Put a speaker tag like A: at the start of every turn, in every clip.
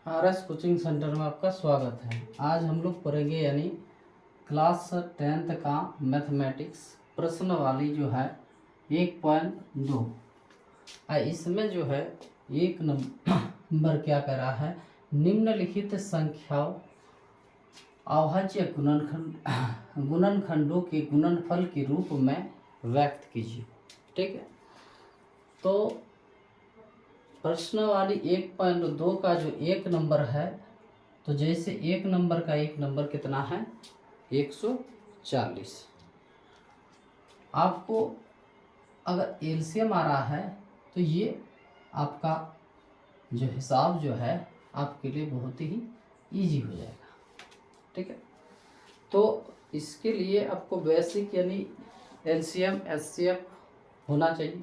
A: RS coaching centre में आपका स्वागत है। आज हम लोग पढ़ेंगे यानी क्लास 10th का मैथमेटिक्स प्रश्न वाली जो है 1.2। इसमें जो है एक नंबर क्या कर रहा है, निम्नलिखित संख्याओं अभाज्य गुणनखंडों के गुणनफल के रूप में व्यक्त कीजिए। ठीक है, तो प्रश्न वाली 1.2 का जो एक नंबर है, तो जैसे एक नंबर कितना है 140। आपको अगर एलसीएम आ रहा है तो ये आपका जो हिसाब जो है आपके लिए बहुत ही इजी हो जाएगा। ठीक है, तो इसके लिए आपको बेसिक यानी एलसीएम एचसीएफ होना चाहिए,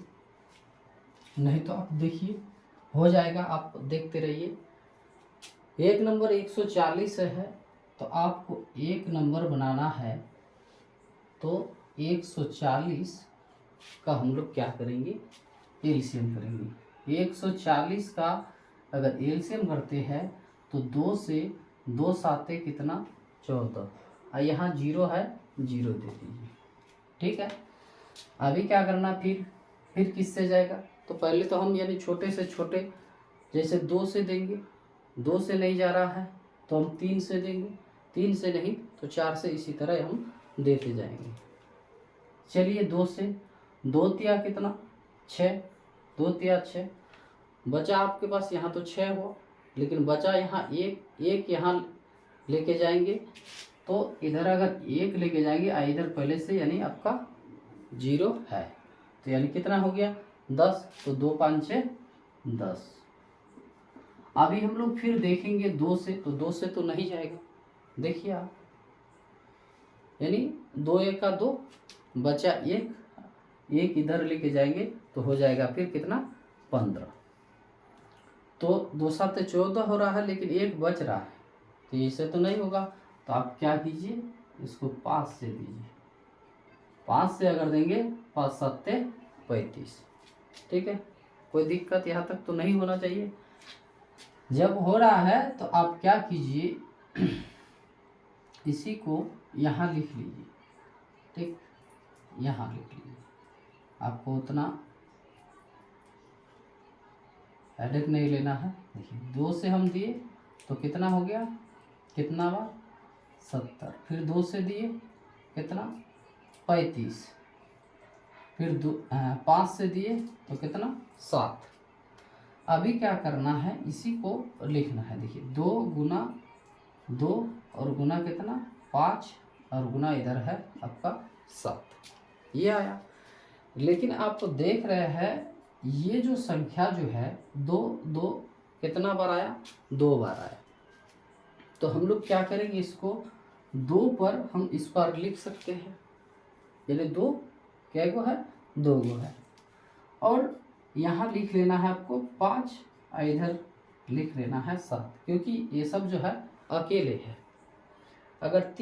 A: नहीं तो आप देखिए हो जाएगा, आप देखते रहिए। एक नंबर 140 है, तो आपको एक नंबर बनाना है, तो 140 का हम लोग क्या करेंगे, एलसीएम करेंगे। 140 का अगर एलसीएम करते हैं तो 2 से 2 साते कितना 14, और यहाँ 0 है, 0 दे दीजिए। ठीक है, अभी क्या करना, फिर किससे जाएगा, तो पहले तो हम यानी छोटे से छोटे जैसे 2 से देंगे, 2 से नहीं जा रहा है तो हम 3 से देंगे, 3 से नहीं तो 4 से, इसी तरह हम देते जाएंगे। चलिए 2 से, 2 तिया कितना 6, 2 तिया 6, बचा आपके पास यहाँ तो 6 हो, लेकिन बचा यहाँ एक यहाँ लेके जाएंगे, तो इधर अगर 1 लेके जाएंगे इधर पहले से यानी आपका 0 है, तो यानी कितना हो गया 10, तो 2 5 6 10। अभी हम लोग फिर देखेंगे 2 से, तो 2 से तो नहीं जाएगा, देखिए आप, यानी 2 1 का 2, बचा 1 इधर लेके जाएंगे तो हो जाएगा फिर कितना 15, तो 2 7 14 हो रहा है, लेकिन 1 बच रहा है, तो इससे तो नहीं होगा, तो आप क्या कीजिए, इसको 5 से दीजिए। 5 से अगर देंगे 5 7 35। ठीक है, कोई दिक्कत यहाँ तक तो नहीं होना चाहिए। जब हो रहा है तो आप क्या कीजिए, इसी को यहाँ लिख लीजिए। ठीक, यहाँ लिख लीजिए, आपको उतना हेडेक नहीं लेना है। देखिए 2 से हम दिए तो कितना हो गया, कितना बार 70, फिर 2 से दिए कितना 35, फिर 5 से दिए तो कितना 7। अभी क्या करना है, इसी को लिखना है। देखिए 2 गुना 2 और गुना कितना 5 और गुना इधर है आपका 7, ये आया। लेकिन आप तो देख रहे हैं ये जो संख्या जो है 2 2 कितना बार आया, 2 बार आया, तो हम लोग क्या करेंगे, इसको 2 पर हम इस पर लिख सकते हैं, यानी 2 क्या गो है 2 गो है, और यहाँ लिख लेना है आपको 5, इधर लिख लेना है 7, क्योंकि ये सब जो है अकेले है। अगर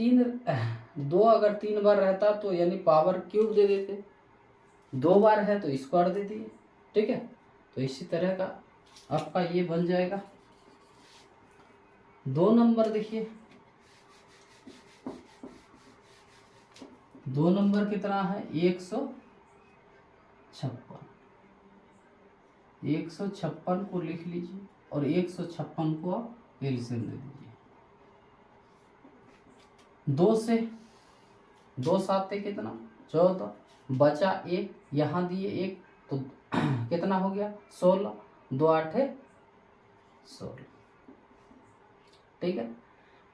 A: 2 अगर 3 बार रहता तो यानी पावर क्यूब दे देते, 2 बार है तो स्क्वायर दे दिए। ठीक है, तो इसी तरह का आपका ये बन जाएगा। 2 नंबर देखिए, 2 नंबर कितना है 156 को लिख लीजिए, और 156 को आप एलसीएम दे दीजिए। 2 से 2 साते कितना 14, बचा 1, यहाँ दिए 1 तो कितना हो गया 16, 2 8 16। ठीक है,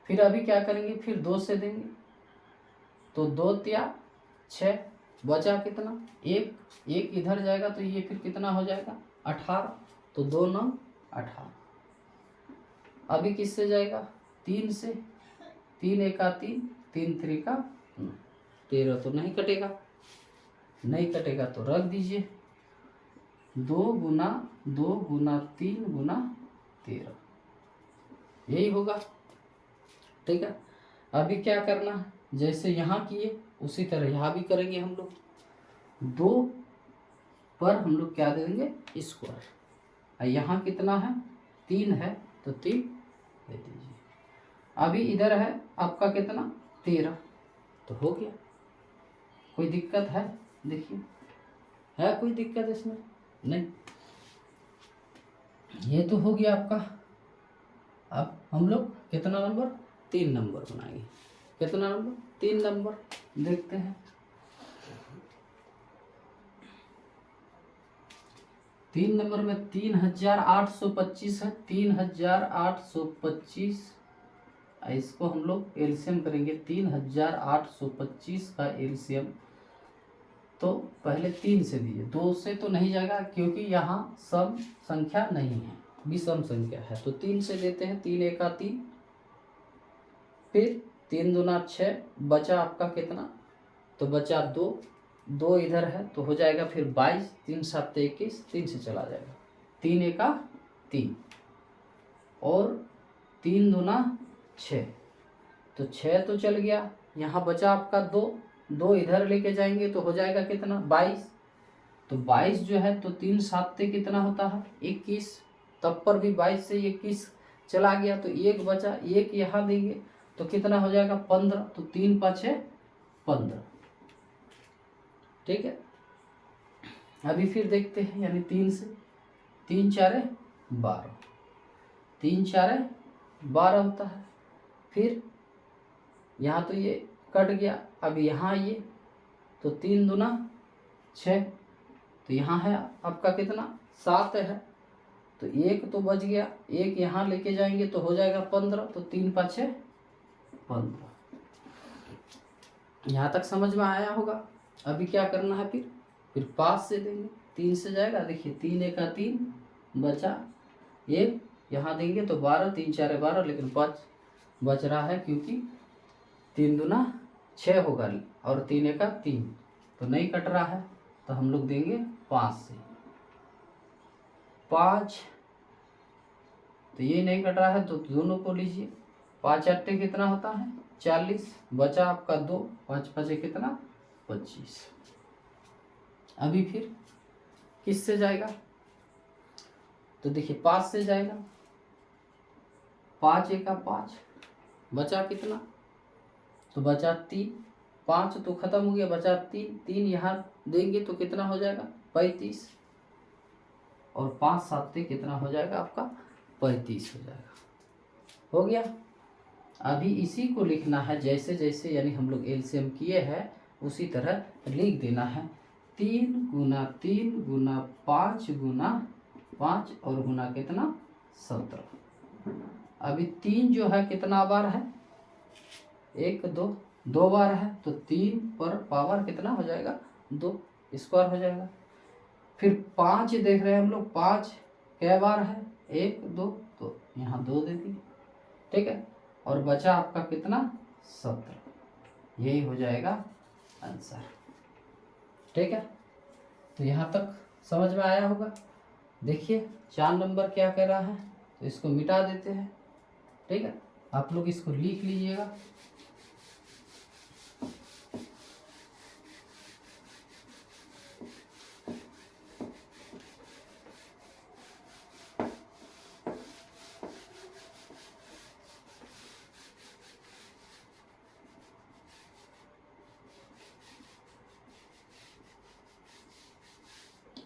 A: फिर अभी क्या करेंगे, फिर 2 से देंगे तो 2 तिया 6, बचा कितना 1 इधर जाएगा तो ये फिर कितना हो जाएगा 18, तो 2 9 18। अभी किससे जाएगा 3 से, 3 1 का 3, 3 3 का 13, तो नहीं कटेगा, नहीं कटेगा तो रख दीजिए। 2 गुना 3 गुना 13, यही होगा। ठीक है, अभी क्या करना है, जैसे यहाँ किए उसी तरह यहाँ भी करेंगे हम लोग। 2 पर हम लोग क्या दे देंगे स्क्वायर, यहाँ कितना है 3 है तो 3 दे दीजिए। अभी इधर है आपका कितना 13, तो हो गया। कोई दिक्कत है? देखिए है कोई दिक्कत इसमें? नहीं। ये तो हो गया आपका। अब हम लोग कितना नंबर? 3 नंबर बनाएंगे। कितना नंबर? 3 नंबर। देखते हैं। 3 नंबर में 3825 है। 3825, इसको हम लोग एलसीएम करेंगे। 3825 का एलसीएम तो पहले 3 से दीजिए, 2 से तो नहीं जाएगा क्योंकि यहाँ सम संख्या नहीं है, विषम संख्या है। तो 3 से देते हैं। 3 एका 3, फिर 3 दूना 6, बचा आपका कितना? तो बचा 2, 2 इधर है तो हो जाएगा फिर 22, 3 7 21, 3 से चला जाएगा। 3 एका 3 और 3 दूना 6, तो 6 तो चल गया। यहाँ बचा आपका 2, 2 इधर लेके जाएंगे तो हो जाएगा कितना? 22। तो 22 जो है तो 3 7 कितना होता है? 21। तब पर भी 22 से 21 चला गया तो 1 बचा, 1 यहाँ देंगे तो कितना हो जाएगा? 15। तो 3 5 15। ठीक है। अभी फिर देखते हैं, यानी 3 से 3 4 12, 3 4 12 होता है। फिर यहाँ तो ये कट गया। अब यहाँ ये तो 3 दूना 6, तो यहाँ है आपका कितना? 7 है। तो 1 तो बच गया, 1 यहाँ लेके जाएंगे तो हो जाएगा 15। तो 3 5 15। यहाँ तक समझ में आया होगा। अभी क्या करना है? फिर 5 से देंगे। 3 से जाएगा, देखिए 3 एका 3, बचा 1 यहाँ देंगे तो 12, 3 4 12, लेकिन 5 बच रहा है क्योंकि 3 दूना 6 होगा और 3 एका 3, तो नहीं कट रहा है। तो हम लोग देंगे 5 से। 5, तो ये नहीं कट रहा है तो दोनों को लीजिए। 5 8 कितना होता है? 40, बचा आपका 2, 5 5 कितना? 25। अभी फिर किससे जाएगा? तो देखिए 5 से जाएगा। 5 एका 5, बचा कितना? तो बचा 3, 5 तो खत्म हो गया, बचा 3, 3 यहाँ देंगे तो कितना हो जाएगा? 35। और 5 7 कितना हो जाएगा आपका? 35 हो जाएगा। हो गया। अभी इसी को लिखना है जैसे जैसे यानी हम लोग एलसीएम किए हैं उसी तरह लिख देना है। 3 गुना 3 गुना 5 गुना 5 और गुना कितना? 17। अभी 3 जो है कितना बार है? 1 2, 2 बार है तो 3 पर पावर कितना हो जाएगा? 2 स्क्वायर हो जाएगा। फिर 5 देख रहे हैं हम लोग, 5 कै बार है? 1 2, तो यहाँ 2 दे दिए। ठीक है। और बचा आपका कितना? 17। यही हो जाएगा आंसर। ठीक है। तो यहाँ तक समझ में आया होगा। देखिए 4 नंबर क्या कह रहा है, तो इसको मिटा देते हैं। ठीक है। आप लोग इसको लिख लीजिएगा।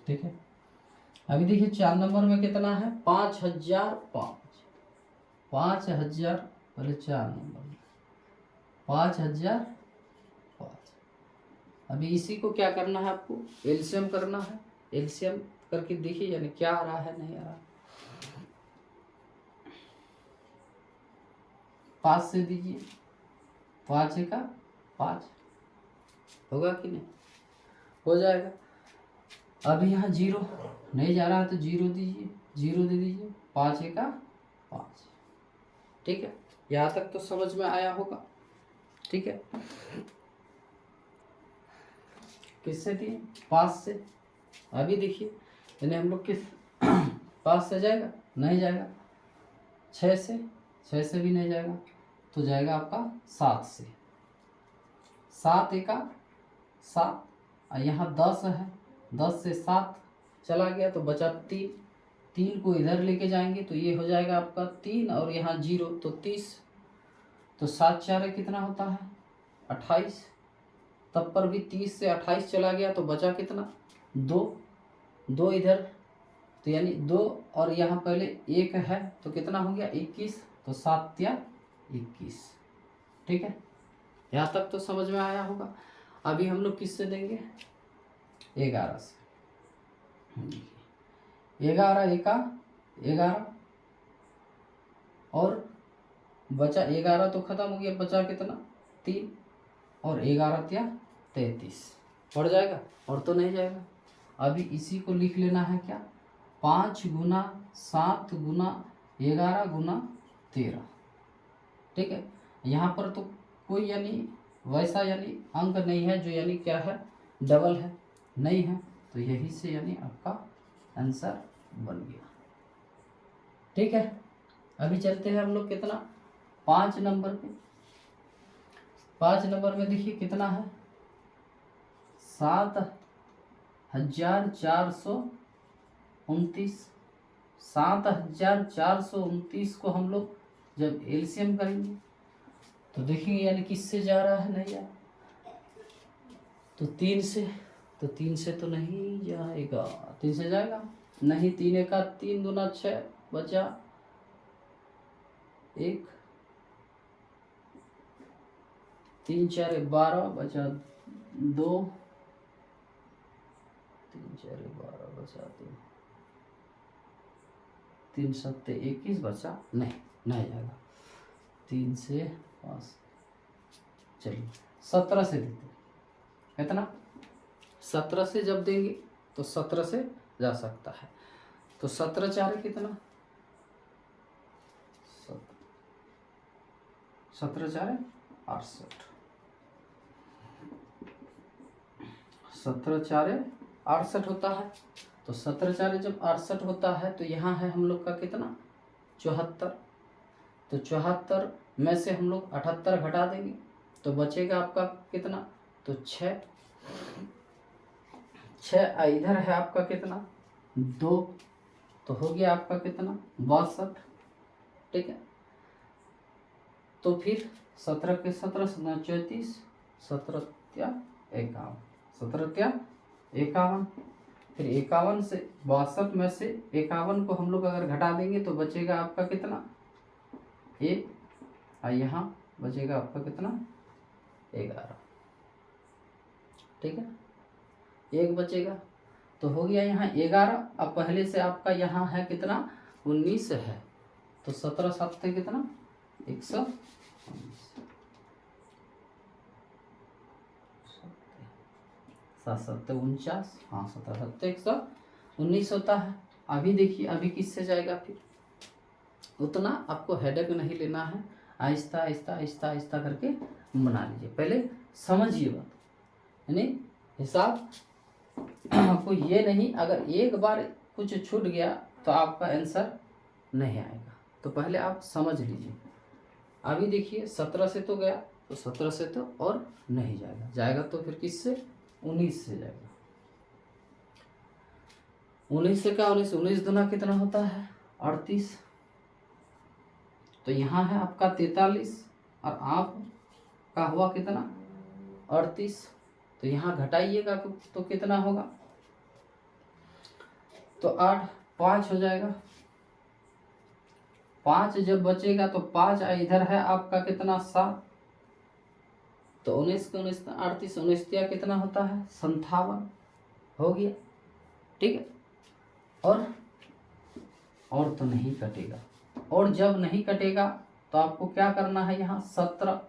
A: ठीक है। अभी देखिए 4 नंबर में कितना है? 5005। 5000, पहले 4 नंबर में 5005। अभी इसी को क्या करना है आपको? एलसीएम करना है। एलसीएम करके देखिए यानी क्या आ रहा है, नहीं आ रहा। 5 से दीजिए। 5 एका 5 होगा कि नहीं? हो जाएगा। अभी यहाँ 0 नहीं जा रहा है तो 0 दीजिए, 0 दे दीजिए। 5 एका 5। ठीक है। यहाँ तक तो समझ में आया होगा। ठीक है। किससे दिए? 5 से। अभी देखिए यानी हम लोग किस 5 से जाएगा? नहीं जाएगा। 6 से? 6 से भी नहीं जाएगा तो जाएगा आपका 7 से। 7 एका 7 और यहाँ 10 है, 10 से 7 चला गया तो बचा 3, 3 को इधर लेके जाएंगे तो ये हो जाएगा आपका 3 और यहाँ 0 तो 30। तो 7 4 कितना होता है 28। तब पर भी 30 से 28 चला गया तो बचा कितना 2। 2 इधर तो यानी 2 और यहाँ पहले 1 है तो कितना हो गया 21। तो 7 या 21। ठीक है, यहाँ तक तो समझ में आया होगा। अभी हम लोग किससे देंगे 11 से। 11 एका 11 और बचा 11 तो खत्म हो गया, बचा कितना 3 और 11 क्या 33 पड़ जाएगा और तो नहीं जाएगा। अभी इसी को लिख लेना है क्या 5 गुना 7 गुना 11 गुना 13। ठीक है, यहाँ पर तो कोई यानी वैसा यानी अंक नहीं है जो यानी क्या है डबल है नहीं है, तो यही से यानी आपका आंसर बन गया। ठीक है, अभी चलते हैं हम लोग कितना 5 नंबर पे। 5 नंबर में देखिए कितना है 7,429। 7,429 को हम लोग जब एलसीएम करेंगे तो देखेंगे यानी किससे जा रहा है नहीं यार तो 3 से। तो 3 से तो नहीं जाएगा, 3 से जाएगा नहीं। 3 एका 3 दूना 6 बचा 1 3 4 12 बचा 2 3 4 12 बचा 2 3 7 21 बचा नहीं जाएगा। 3 से 5 चलिए 17 से देते कितना 17 से जब देंगे तो 17 से जा सकता है। तो 17 4 कितना 17 4 68। 17 4 68 होता है। तो 17 4 जब 68 होता है तो यहाँ है हम लोग का कितना 74। तो 74 में से हम लोग 78 घटा देंगे तो बचेगा आपका कितना तो 6 इधर है आपका कितना 2 तो हो गया आपका कितना 62। ठीक है, तो फिर 17 के 17 34 17 क्या 51 17 क्या 51। फिर 51 से 62 में से 51 को हम लोग अगर घटा देंगे तो बचेगा आपका कितना 1 और यहाँ बचेगा आपका कितना 11। ठीक है, 1 बचेगा तो हो गया यहाँ 11। अब पहले से आपका यहाँ है कितना 19 है तो 17 7 कितना 119 7 7 49 हाँ 17 7 119 होता है। अभी देखिए अभी किससे जाएगा फिर उतना आपको हेडेक नहीं लेना है, आहिस्ता आहिस्ता आहिस्ता आहिस्ता करके बना लीजिए। पहले समझिए बात यानी हिसाब आपको ये नहीं अगर एक बार कुछ छूट गया तो आपका आंसर नहीं आएगा, तो पहले आप समझ लीजिए। अभी देखिए 17 से तो गया तो 17 से तो और नहीं जाएगा तो फिर किससे 19 से जाएगा। 19 से क्या 19 दुना कितना होता है 38। तो यहाँ है आपका 43 और आप का हुआ कितना 38। तो यहाँ घटाइएगा तो कितना होगा तो 8 5 हो जाएगा। 5 जब बचेगा तो 5 इधर है आपका कितना 7। तो 19 के 19 38 19 कितना होता है 57 हो गया। ठीक है, और तो नहीं कटेगा। और जब नहीं कटेगा तो आपको क्या करना है यहाँ 17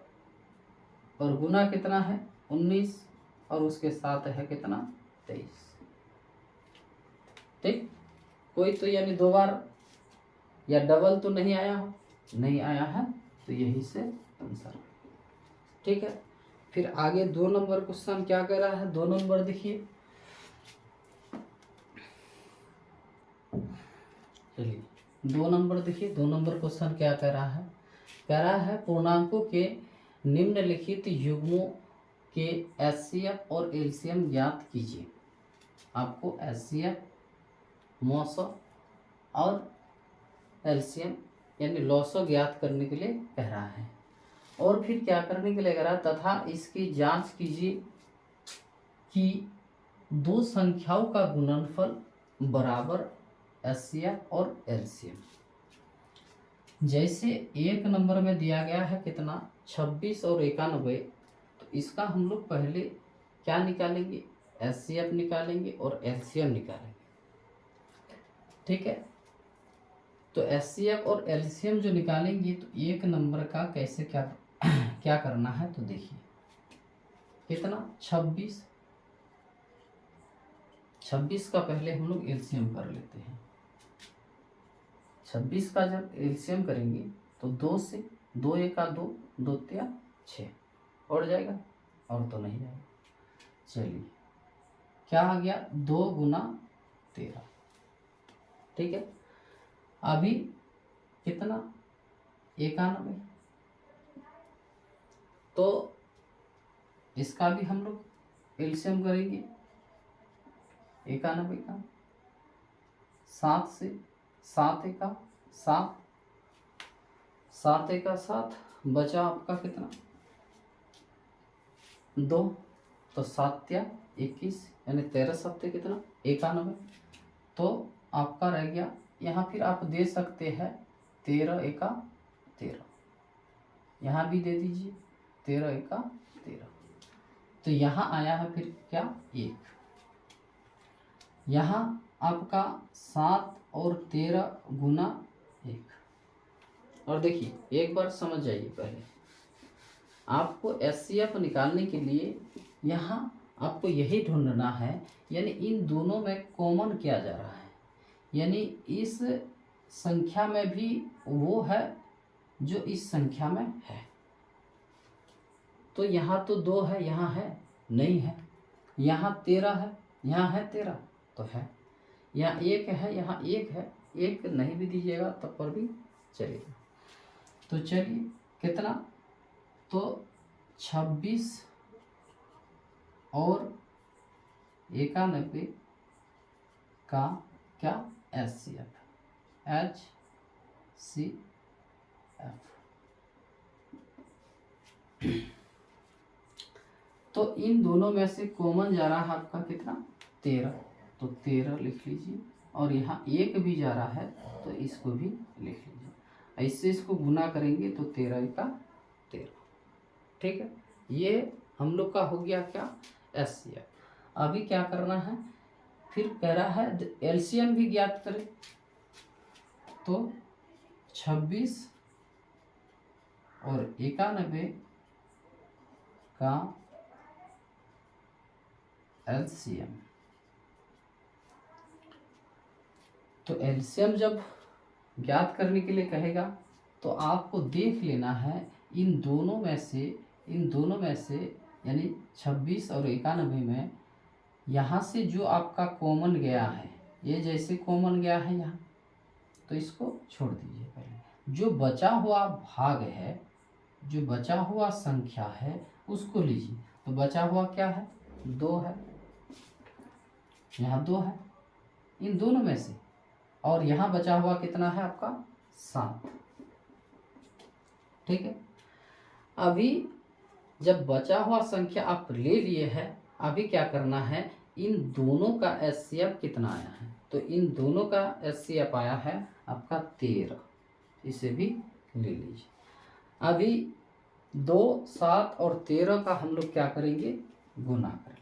A: और गुना कितना है 19 और उसके साथ है कितना 23। ठीक, कोई तो यानी 2 बार या डबल तो नहीं आया हो नहीं आया है तो यही से आंसर। ठीक है, फिर आगे 2 नंबर क्वेश्चन क्या कह रहा है 2 नंबर देखिए। चलिए 2 नंबर देखिए 2 नंबर क्वेश्चन क्या कह रहा है पूर्णांकों के निम्नलिखित युग्मों के एचसीएफ और एलसीएम ज्ञात कीजिए। आपको एचसीएफ मौसा और एलसीएम यानी लॉसो ज्ञात करने के लिए कह रहा है। और फिर क्या करने के लिए कह रहा है, तथा इसकी जांच कीजिए कि दो संख्याओं का गुणनफल बराबर एचसीएफ और एलसीएम। जैसे एक नंबर में दिया गया है कितना 26 और 91, तो इसका हम लोग पहले क्या निकालेंगे, एचसीएफ निकालेंगे और एलसीएम निकालेंगे। ठीक है, तो एचसीएफ और एलसीएम जो निकालेंगे तो एक नंबर का कैसे क्या करना है, तो देखिए कितना 26 का पहले हम लोग एलसीएम कर लेते हैं। 26 का जब एलसीएम करेंगे तो 2 से 2 एका 2, 2 तिया 6 और जाएगा, और तो नहीं जाएगा। चलिए क्या आ गया, 2 गुना 13। ठीक है, अभी कितना 91, तो इसका भी हम लोग एलसीएम करेंगे 91 का, 7 से 7 एका 7, 7 एका 7, बचा आपका कितना 2, तो 7 तिया 21 यानी 13 सत्ते कितना 91। तो आपका रह गया, यहाँ फिर आप दे सकते हैं 13 एका 13, यहाँ भी दे दीजिए 13 एका 13। तो यहाँ आया है फिर क्या 1, यहाँ आपका 7 और 13 गुना 1। और देखिए एक बार समझ जाइए, पहले आपको एचसीएफ निकालने के लिए यहाँ आपको यही ढूंढना है, यानी इन दोनों में कॉमन क्या जा रहा है, यानी इस संख्या में भी वो है जो इस संख्या में है। तो यहाँ तो 2 है, यहाँ है नहीं है, यहाँ 13 है, यहाँ है 13 तो है, यहाँ 1 है, यहाँ 1 है, 1 नहीं भी दीजिएगा तब पर भी चलेगा। तो चलिए कितना, तो 26 और 91 का क्या एचसीएफ, तो इन दोनों में से कॉमन जा रहा है आपका कितना 13, तो 13 लिख लीजिए, और यहाँ 1 भी जा रहा है तो इसको भी लिख लीजिए। ऐसे इसको गुना करेंगे तो 13 का 13। ठीक है, ये हम लोग का हो गया क्या एचसीएफ। अभी क्या करना है, फिर कह रहा है एलसीएम भी ज्ञात करें। तो 26 और 91 का एलसीएम। तो एलसीएम जब ज्ञात करने के लिए कहेगा तो आपको देख लेना है इन दोनों में से यानी 26 और 91 में यहाँ से जो आपका कॉमन गया है, ये जैसे कॉमन गया है यहाँ, तो इसको छोड़ दीजिए। पहले जो बचा हुआ भाग है, जो बचा हुआ संख्या है उसको लीजिए। तो बचा हुआ क्या है 2 है, यहाँ 2 है इन दोनों में से, और यहाँ बचा हुआ कितना है आपका 7। ठीक है, अभी जब बचा हुआ संख्या आप ले लिए हैं, अभी क्या करना है, इन दोनों का एचसीएफ कितना आया है, तो इन दोनों का एचसीएफ आया है आपका 13, इसे भी ले लीजिए। अभी 2, 7 और 13 का हम लोग क्या करेंगे, गुना कर लेंगे।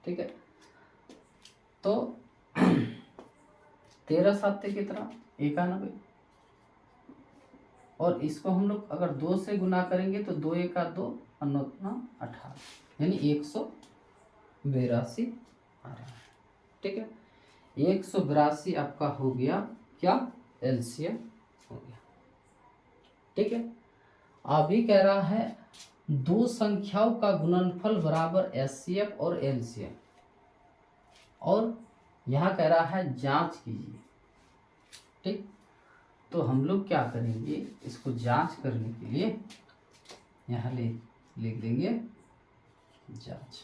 A: ठीक है, तो 13 7 कितना 91, और इसको हम लोग अगर 2 से गुना करेंगे तो 2 एका 2 और 9 18, यानी 182 आ रहा है। ठीक है, 182 आपका हो गया क्या एलसीएम हो गया। ठीक है, अभी कह रहा है दो संख्याओं का गुणनफल बराबर एचसीएफ और एलसीएम, और यहाँ कह रहा है जांच कीजिए। ठीक, तो हम लोग क्या करेंगे, इसको जांच करने के लिए यहाँ लिख देंगे जांच।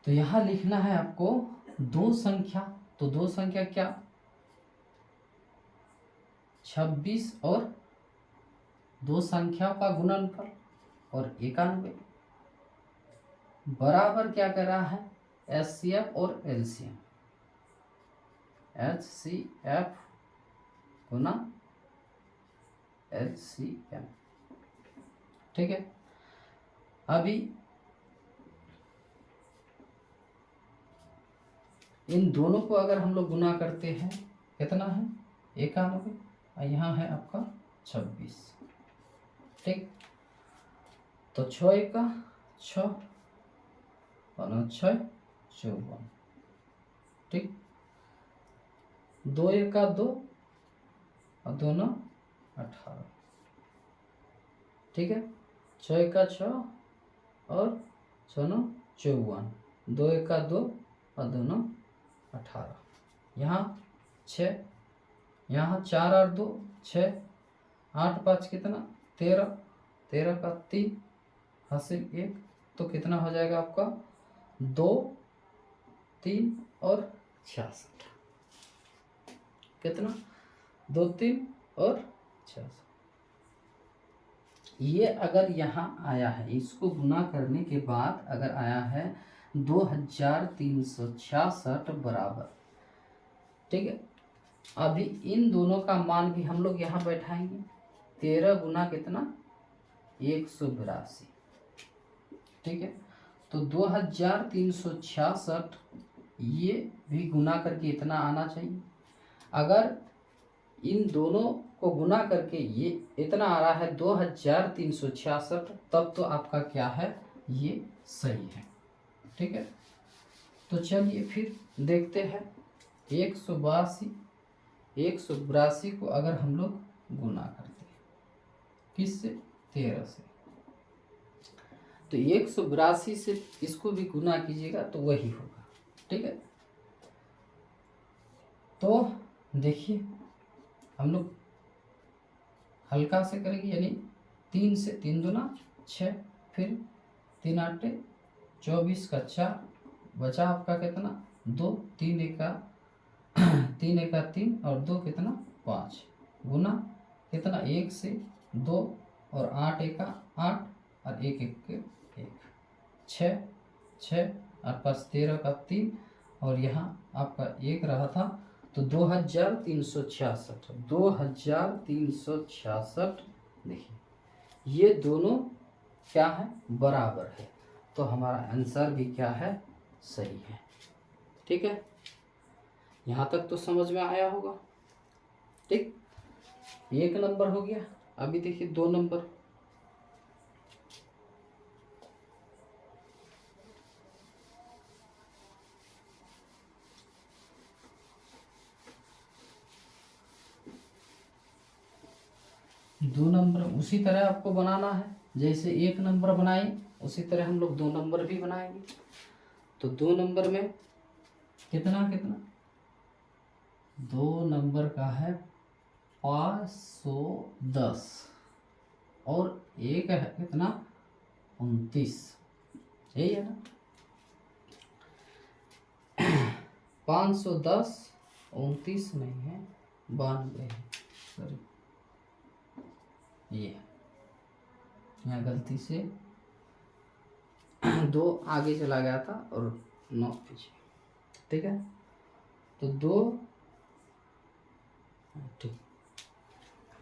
A: तो यहाँ लिखना है आपको दो संख्या, तो दो संख्या क्या, 26 और दो संख्याओं का गुणनफल और 91 बराबर क्या कर रहा है, एचसीएफ और एलसीएम, HCF गुना LCM। ठीक है, अभी इन दोनों को अगर हम लोग गुना करते हैं कितना है, 91 और यहाँ है आपका 26। ठीक, तो 6 एका 6 और 6 54। ठीक, 2 एका 2 और 2 9 18। ठीक है, 6 एका 6 और 6 9 54, 2 एका 2 और 2 9 18। यहाँ 6, यहाँ 4 और 2 6, 8 5 कितना 13, 13 का 3 हासिल 1, तो कितना हो जाएगा आपका 2 3 और 66। कितना 2 3 और 66। ये अगर यहाँ आया है, इसको गुना करने के बाद अगर आया है 2366 बराबर। ठीक है, अभी इन दोनों का मान भी हम लोग यहाँ बैठाएंगे, 13 गुना कितना 182। ठीक है, तो 2366 ये भी गुना करके इतना आना चाहिए। अगर इन दोनों को गुना करके ये इतना आ रहा है 2366, तब तो आपका क्या है, ये सही है। ठीक है, तो चलिए फिर देखते हैं 182 को अगर हम लोग गुना करते हैं किससे, 13 से, तो 182 से इसको भी गुना कीजिएगा तो वही होगा। ठीक है, तो देखिए हम लोग हल्का से करेंगे, यानी 3 से 3 दूना 6, फिर 3 8 24 का 4 बचा आपका कितना 2, 3 एका 3 एका 3 और 2 कितना 5, गुना कितना 1 से 2 और 8 एका 8 और 1 1 1 6 6 और 5 13 का 3 और यहाँ आपका 1 रहा था, तो 2366 देखिए ये दोनों क्या है, बराबर है, तो हमारा आंसर भी क्या है, सही है। ठीक है, यहाँ तक तो समझ में आया होगा। ठीक, 1 नंबर हो गया। अभी देखिए 2 नंबर, दो नंबर उसी तरह आपको बनाना है, जैसे 1 नंबर बनाए उसी तरह हम लोग 2 नंबर भी बनाएंगे। तो 2 नंबर में कितना कितना, 2 नंबर का है 510 और एक है कितना 29, यही है ना, 510 29 नहीं है 92 है, सॉरी ये यहाँ गलती से 2 आगे चला गया था और 9 पीछे। ठीक है, तो 2 ठीक,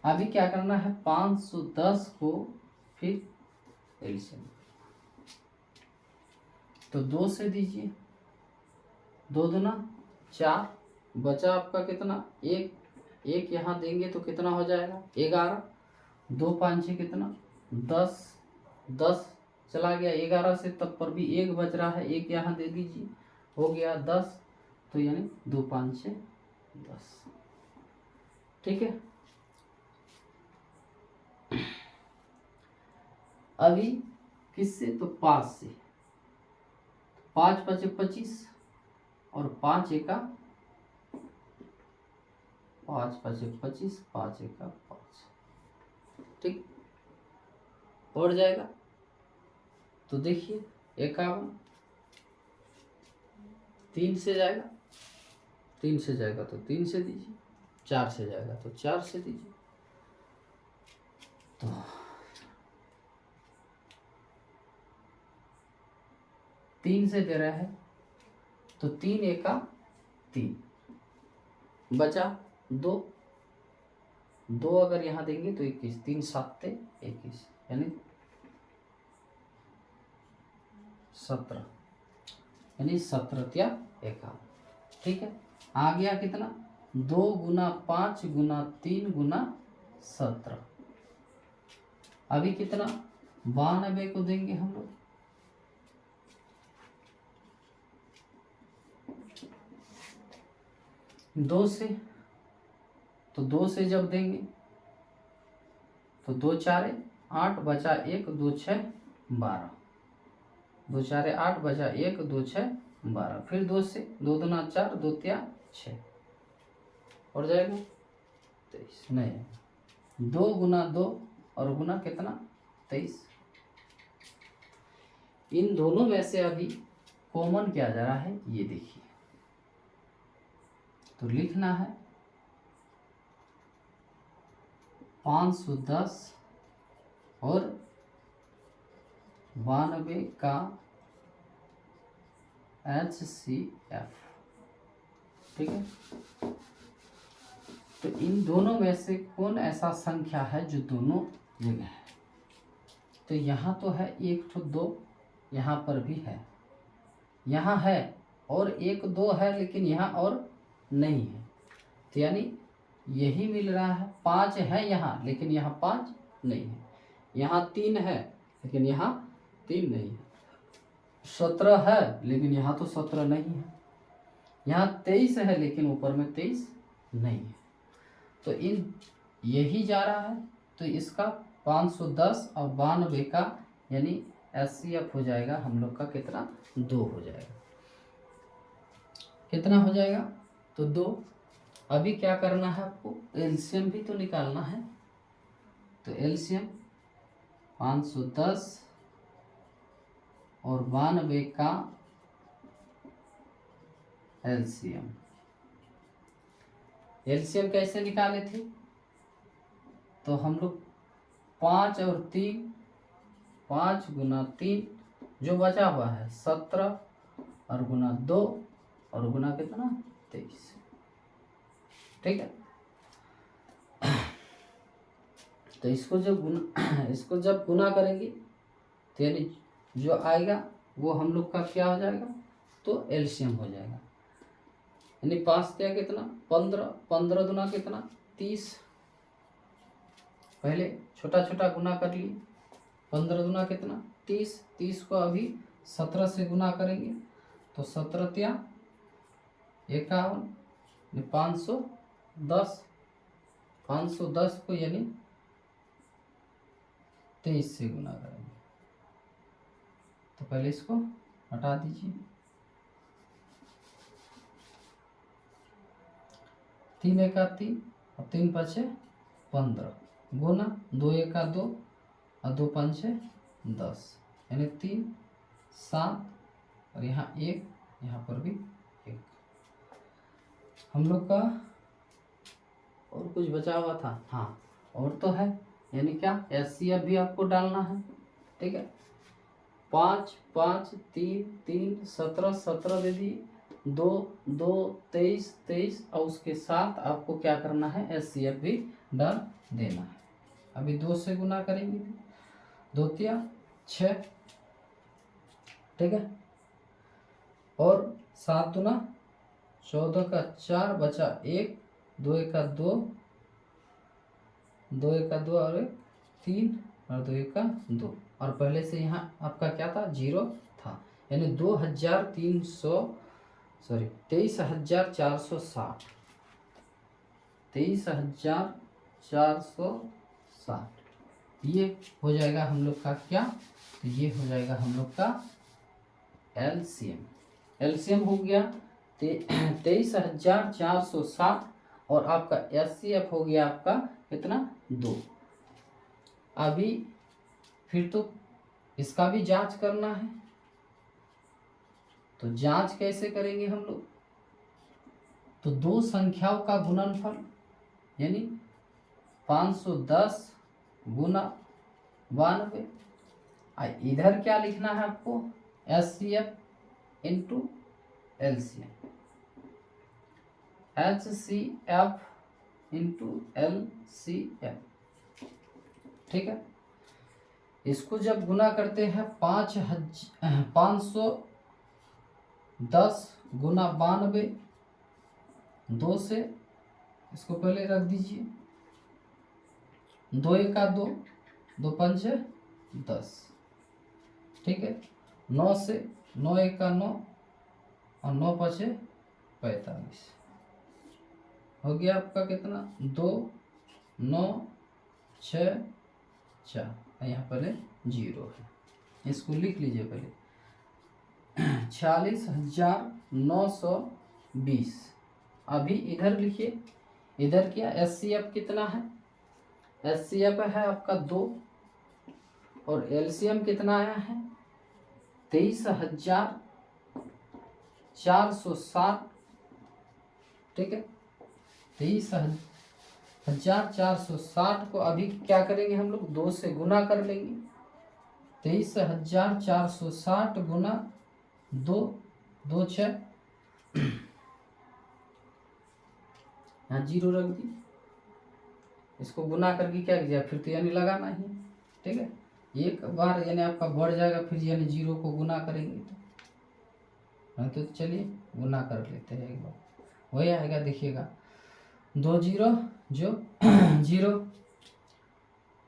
A: अभी क्या करना है 510 को फिर एलसीएम, तो 2 से दीजिए, 2 दूना 4, बचा आपका कितना 1 1 यहाँ देंगे तो कितना हो जाएगा 11, 2 5 6 कितना 10 10 चला गया 11 से, तब पर भी 1 बच रहा है, 1 यहाँ दे दीजिए, हो गया 10, तो यानी 2 5 6 10। ठीक है, अभी किससे, तो 5 से, 5 5 25 और 5 एका 5 5 25 5 एका 5। ठीक, और जाएगा तो देखिए 51, 3 से जाएगा 3 से जाएगा तो 3 से दीजिए, 4 से जाएगा तो 4 से दीजिए। तो 3 से दे रहा है तो 3 एका 3, बचा 2, 2 अगर यहाँ देंगे तो 21, 3 7 21 यानी 17, यानी 17 51। ठीक है, आ गया कितना 2 गुना 5 गुना 3 गुना 17। अभी कितना 92 को देंगे हम लोग, दो से, तो 2 से जब देंगे तो 2 4 8 बचा 1 2 6 12, 2 4 8 बचा 1 2 6 12, फिर 2 से 2 दूना 4 2 3 6 और जाएगा 23, नहीं 2 गुना 2 और गुना कितना 23। इन दोनों में से अभी कॉमन क्या जा रहा है ये देखिए, तो लिखना है 510 और 92 का HCF। ठीक है, तो इन दोनों में से कौन ऐसा संख्या है जो दोनों जगह है। तो यहाँ तो है 1 तो 2, यहाँ पर भी है, यहाँ है और 1 2 है लेकिन यहाँ और नहीं है, तो यानी यही मिल रहा है। 5 है यहाँ लेकिन यहाँ 5 नहीं है, यहाँ 3 है लेकिन यहाँ 3 नहीं है, 17 है लेकिन यहाँ तो 17 नहीं है, यहाँ 23 है लेकिन ऊपर में 23 नहीं है। तो इन यही जा रहा है, तो इसका 510 और 92 का यानी HCF हो जाएगा हम लोग का कितना 2 हो जाएगा। कितना हो जाएगा तो 2। अभी क्या करना है आपको, एलसीएम भी तो निकालना है। तो एलसीएम 510 और 92 का एलसीएम, एलसीएम कैसे निकाले थे, तो हम लोग 5 और 3, 5 गुना 3 जो बचा हुआ है 17 और गुना 2 और गुना कितना 23। ठीक है, तो इसको जब गुना करेंगे तो यानी जो आएगा वो हम लोग का क्या हो जाएगा, तो एलसीएम हो जाएगा। यानी 5 क्या कितना 15, 15 गुना कितना 30, पहले छोटा छोटा गुना कर लिए, 15 गुना कितना 30, 30 को अभी 17 से गुना करेंगे तो 17 त्या 51, 510, 510 को यानी 23 से गुना करेंगे। तो पहले इसको हटा दीजिए, 3 एका 3 और 3 5 15 गुना 2 एका 2 और 2 5 10, यानी 3 7 और यहाँ 1, यहाँ पर भी 1। हम लोग का और कुछ बचा हुआ था, हाँ और तो है, यानी क्या HCF भी आपको डालना है। ठीक है, 5 5 3 3 17 17 दे दिए, 2 2 23 23 और उसके साथ आपको क्या करना है HCF भी डाल देना है। अभी 2 से गुना करेंगे, 2 तिया 6, ठीक है, और 7 दुना 14 का 4 बचा 1, 2 एका 2, 2 एका 2 और 1 3 और 2 एका 2, और पहले से यहाँ आपका क्या था 0 था, यानी 23,460, 23,460 ये हो जाएगा हम लोग का क्या, तो ये हो जाएगा हम लोग का एलसीएम। एलसीएम हो गया 23,460 और आपका HCF हो गया आपका कितना 2। अभी फिर तो इसका भी जांच करना है, तो जांच कैसे करेंगे हम लोग, तो दो संख्याओं का गुणनफल यानी 510 गुना 92। इधर क्या लिखना है आपको, HCF into LCM, HCF into LCM। ठीक है, इसको जब गुना करते हैं 510 गुना 92, 2 से इसको पहले रख दीजिए, 2 एका 2, 2 पंचे 10। ठीक है, 9 से 9 एका 9 और 9 पचे 45। हो गया आपका कितना, 2 9 6 4। यहाँ पहले 0 है, इसको लिख लीजिए पहले 46,920। अभी इधर लिखिए, इधर क्या HCF कितना है, HCF है आपका 2 और LCM कितना आया है 23,460। ठीक है, 23,460 को अभी क्या करेंगे हम लोग, 2 से गुना कर लेंगे। 23,460 गुना 2, 2 6, यहाँ 0 रख दी। इसको गुना करके क्या कीजिए, फिर तो यानी लगाना ही। ठीक है, एक बार यानी आपका बढ़ जाएगा, फिर यानी 0 को गुना करेंगे तो चलिए गुना कर लेते हैं एक बार, वही आएगा देखिएगा, 2 0 जो 0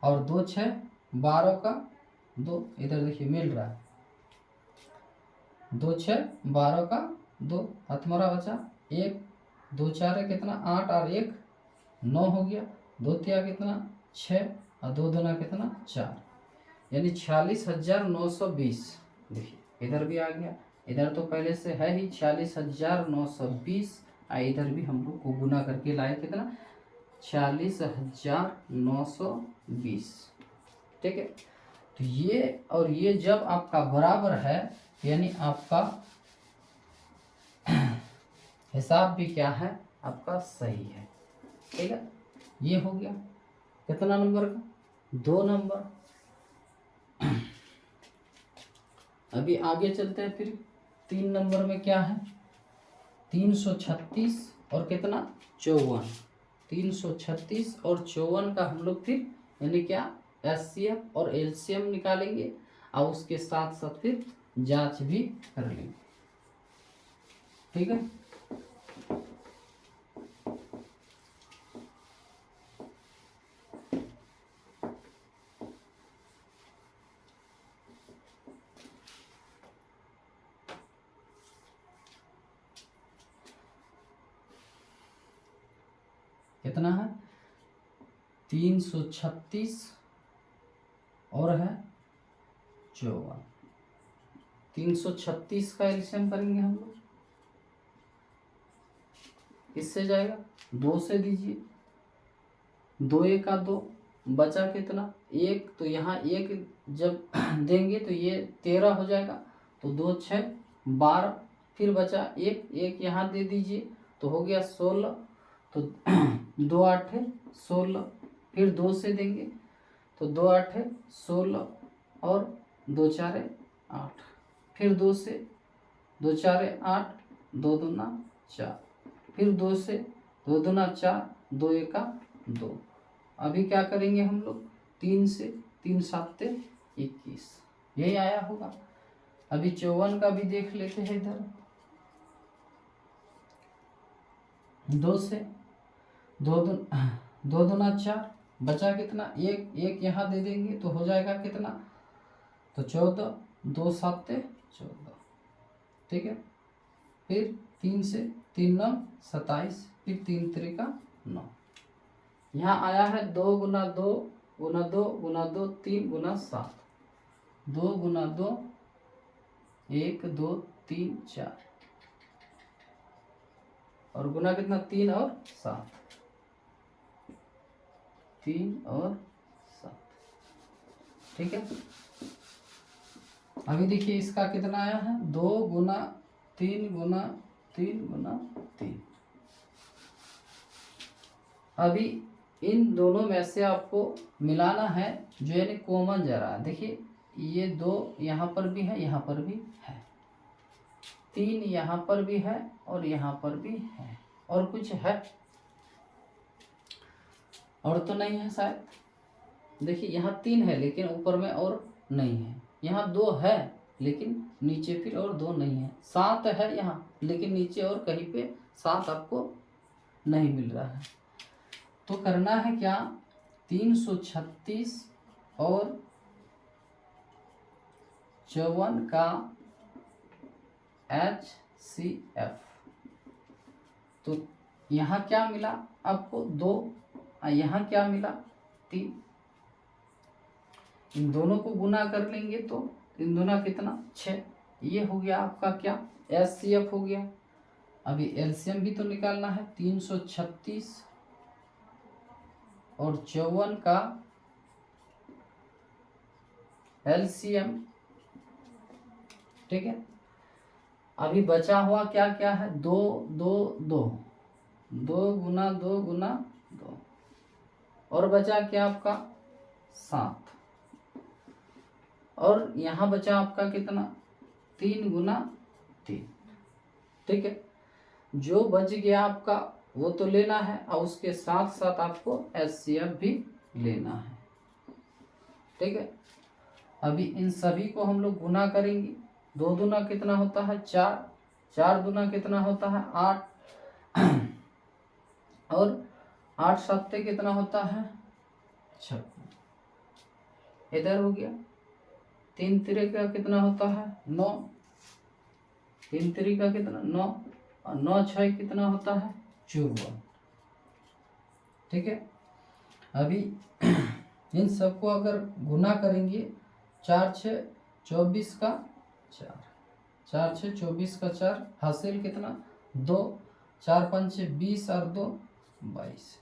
A: और 2 6 12 का 2, इधर देखिए मिल रहा है, 2 6 12 का 2, हथमरा बचा 1, 2 4 है कितना 8 और 1 9 हो गया, 2 तिया कितना 6 और 2 दूना कितना 4, यानी 46,920। देखिए इधर भी आ गया, इधर तो पहले से है ही 46,920, इधर भी हम लोग को गुना करके लाए कितना 46,920। ठीक है, तो ये और ये जब आपका बराबर है यानी आपका हिसाब भी क्या है आपका सही है। ठीक है, ये हो गया कितना नंबर का, 2 नंबर। अभी आगे चलते हैं, फिर 3 नंबर में क्या है 336 और कितना 54। 336 और 54 का हम लोग फिर यानी क्या HCF और LCM निकालेंगे और उसके साथ साथ फिर जांच भी कर लेंगे। ठीक है, कितना है 336 और है 54। 336 का एलसीएम करेंगे हम लोग, इससे जाएगा 2 से दीजिए, 2 एका 2 बचा कितना 1, तो यहाँ 1 जब देंगे तो ये 13 हो जाएगा, तो 2 6 12, फिर बचा 1 1 यहाँ दे दीजिए तो हो गया 16, तो 2 8 16, फिर 2 से देंगे तो 2 8 16 और 2 4 8, फिर 2 से 2 4 8, 2 दूना 4, फिर 2 से 2 दूना 4, 2 एका 2। अभी क्या करेंगे हम लोग 3 से 3 7 21, यही आया होगा। अभी 54 का भी देख लेते हैं, इधर 2 से 2 दूना 4, बचा कितना 1 1 यहाँ दे देंगे तो हो जाएगा कितना, तो 14, 2 7 14। ठीक है, फिर 3 से 3 9 27, फिर 3 3 का 9। यहाँ आया है 2 गुना 2 गुना 2 गुना 2 3 गुना 7, 2 गुना 2 1 2 3 4 और गुना कितना 3 और 7, 3 और 7। ठीक है, अभी देखिए इसका कितना आया है 2 गुना 3 गुना 3 गुना 3, अभी इन दोनों में से आपको मिलाना है जो यानी कॉमन जा रहा है। देखिए ये 2 यहाँ पर भी है, यहाँ पर भी है, 3 यहाँ पर भी है और यहाँ पर भी है। और कुछ है? और तो नहीं है शायद। देखिए यहाँ 3 है लेकिन ऊपर में और नहीं है, यहाँ 2 है लेकिन नीचे फिर और 2 नहीं है, 7 है यहाँ लेकिन नीचे और कहीं पे 7 आपको नहीं मिल रहा है। तो करना है क्या, 336 और 54 का HCF। तो यहाँ क्या मिला आपको 2, यहाँ क्या मिला 3। इन दोनों को गुना कर लेंगे तो इन दोनों कितना 6। ये हो गया आपका क्या HCF हो गया। अभी एलसीएम भी तो निकालना है, 336 और 54 का एलसीएम। ठीक है, अभी बचा हुआ क्या क्या है, 2 2 2, 2 गुना 2 गुना 2, और बचा क्या आपका 7, और यहाँ बचा आपका कितना 3 गुना 3। ठीक है, जो बच गया आपका वो तो लेना है और उसके साथ साथ आपको HCF भी लेना है। ठीक है, अभी इन सभी को हम लोग गुना करेंगे। 2 दूना कितना होता है 4, 4 दूना कितना होता है 8, और 8 सत्ते कितना होता है 56। इधर हो गया 3 तिरे का कितना होता है 9, 3 तिरी का कितना 9, और 9 6 कितना होता है 54। ठीक है, अभी इन सबको अगर गुना करेंगे 4 6 24 का 4, 4 6 24 का 4, हासिल कितना 2, 4 5 20 और 2 22।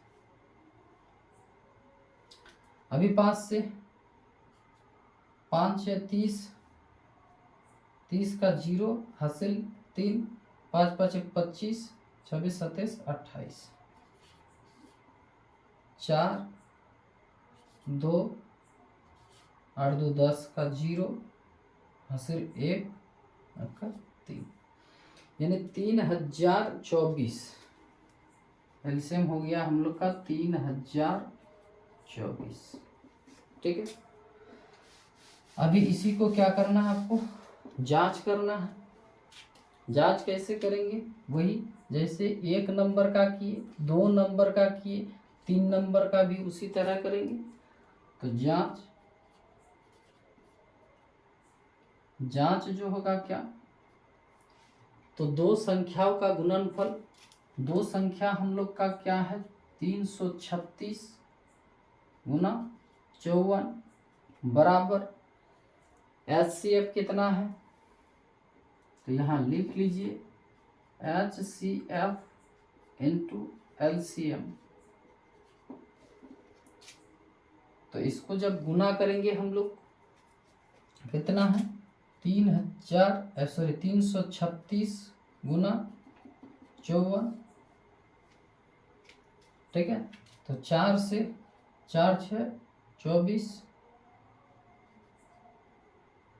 A: अभी 5 से 5 6 30, 30 का 0, हासिल 3, 5 5 25, 26 27 28, 4 2 8 2 10 का 0, हासिल 1 आपका 3, यानी 3024 एलसीएम हो गया हम लोग का 3024। ठीक है, अभी इसी को क्या करना है आपको जांच करना है। जांच कैसे करेंगे, वही जैसे 1 नंबर का किए, 2 नंबर का किए, 3 नंबर का भी उसी तरह करेंगे। तो जांच जो होगा क्या, तो 2 संख्याओं का गुणनफल, 2 संख्या हम लोग का क्या है 336 गुना 54 बराबर HCF कितना है, तो यहाँ लिख लीजिए HCF इंटू LCM। तो इसको जब गुना करेंगे हम लोग कितना है 336 गुना 54। ठीक है, तो 4 से 4 6 24,